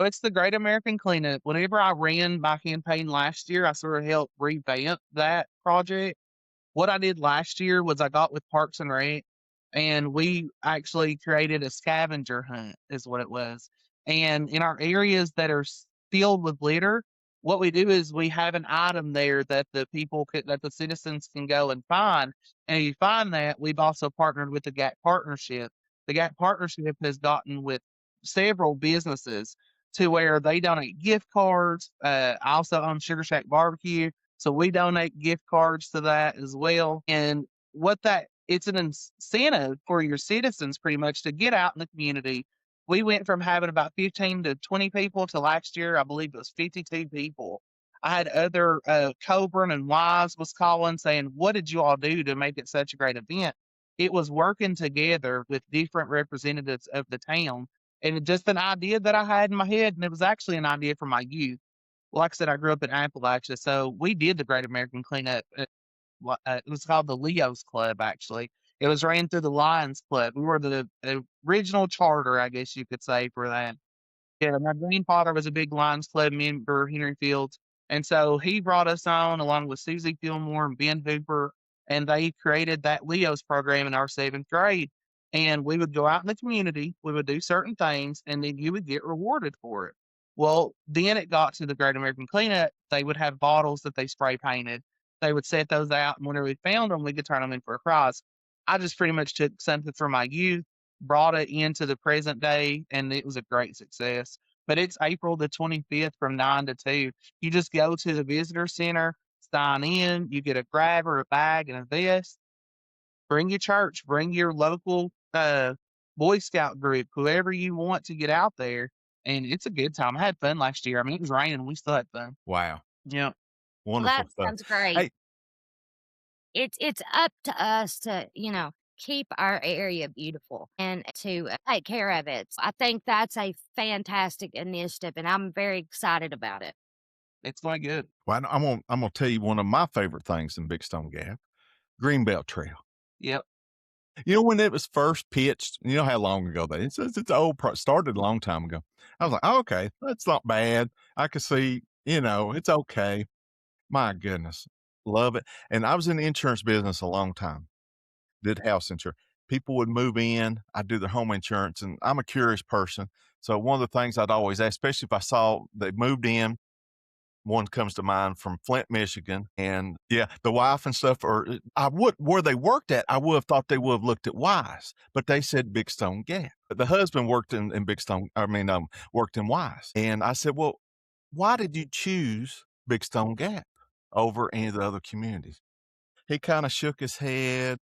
So it's the Great American Cleanup. Whenever I ran my campaign last year, I sort of helped revamp that project. What I did last year was I got with Parks and Rec, and we actually created a scavenger hunt, is what it was. And in our areas that are filled with litter, what we do is we have an item there that that the citizens can go and find. And if you find that, we've also partnered with the GAT Partnership. The GAT Partnership has gotten with several businesses to where they donate gift cards. I also own Sugar Shack Barbecue, so we donate gift cards to that as well. And it's an incentive for your citizens pretty much to get out in the community. We went from having about 15 to 20 people to last year, I believe it was 52 people. I had other Coburn and Wise was calling saying, "What did you all do to make it such a great event?" It was working together with different representatives of the town, and just an idea that I had in my head, and it was actually an idea from my youth. Like I said, I grew up in Appalachia, so we did the Great American Cleanup. It was called the Leo's Club, actually. It was ran through the Lions Club. We were the original charter, I guess you could say, for that. Yeah, my grandfather was a big Lions Club member, Henry Fields, and so he brought us on along with Susie Fillmore and Ben Hooper, and they created that Leo's program in our 7th grade. And we would go out in the community, we would do certain things, and then you would get rewarded for it. Well, then it got to the Great American Cleanup. They would have bottles that they spray painted. They would set those out, and whenever we found them, we could turn them in for a prize. I just pretty much took something from my youth, brought it into the present day, and it was a great success. But it's April the 25th from 9 to 2. You just go to the visitor center, sign in, you get a grabber, a bag, and a vest. Bring your church, bring your local Boy Scout group, whoever you want to get out there. And it's a good time. I had fun last year. I mean, it was raining. We still had fun. Wow. Yeah. Well, Wonderful that stuff. sounds great. Hey, It's up to us to, keep our area beautiful and to take care of it. I think that's a fantastic initiative, and I'm very excited about it. It's going good. well, I'm gonna tell you one of my favorite things in Big Stone Gap, Greenbelt Trail. Yep. You know, when it was first pitched, you know how long ago that is? It's old, started a long time ago. I was like, oh, okay, that's not bad. I could see, it's okay. My goodness, love it. And I was in the insurance business a long time, did house insurance. People would move in, I'd do their home insurance, and I'm a curious person. So one of the things I'd always ask, especially if I saw they moved in, one comes to mind from Flint, Michigan, and yeah, the wife and stuff. Or I would where they worked at. I would have thought they would have looked at Wise, but they said Big Stone Gap. The husband worked in Big Stone. I mean, worked in Wise, and I said, well, why did you choose Big Stone Gap over any of the other communities? He kind of shook his head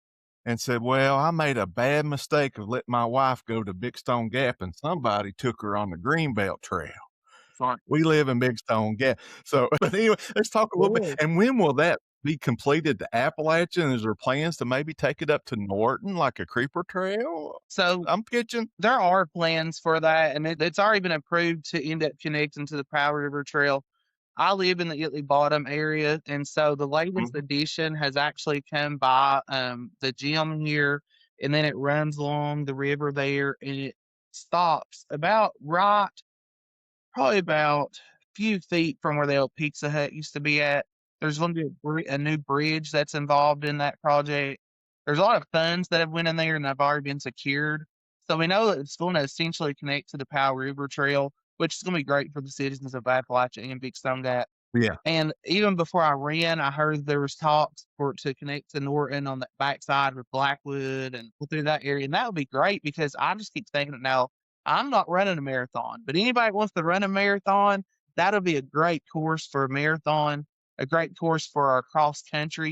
and said, well, I made a bad mistake of letting my wife go to Big Stone Gap, and somebody took her on the Greenbelt Trail. Fun. We live in Big Stone Gap. So, but anyway, let's talk a little bit. Cool. And when will that be completed to Appalachian? Is there plans to maybe take it up to Norton like a creeper trail? So I'm pitching. there are plans for that, and it's already been approved to end up connecting to the Powell River Trail. I live in the Italy Bottom area, and so the latest Mhm. edition has actually come by the gym here, and then it runs along the river there, and it stops probably about a few feet from where the old Pizza Hut used to be at. There's going to be a new bridge that's involved in that project. There's a lot of funds that have went in there and have already been secured. So we know that it's going to essentially connect to the Powell River Trail, which is going to be great for the citizens of Appalachia and Big Stone Gap. Yeah. And even before I ran, I heard there was talks for it to connect to Norton on that backside with Blackwood and through that area. And that would be great because I just keep thinking now, I'm not running a marathon, but anybody that wants to run a marathon, that'll be a great course for a marathon, a great course for our cross country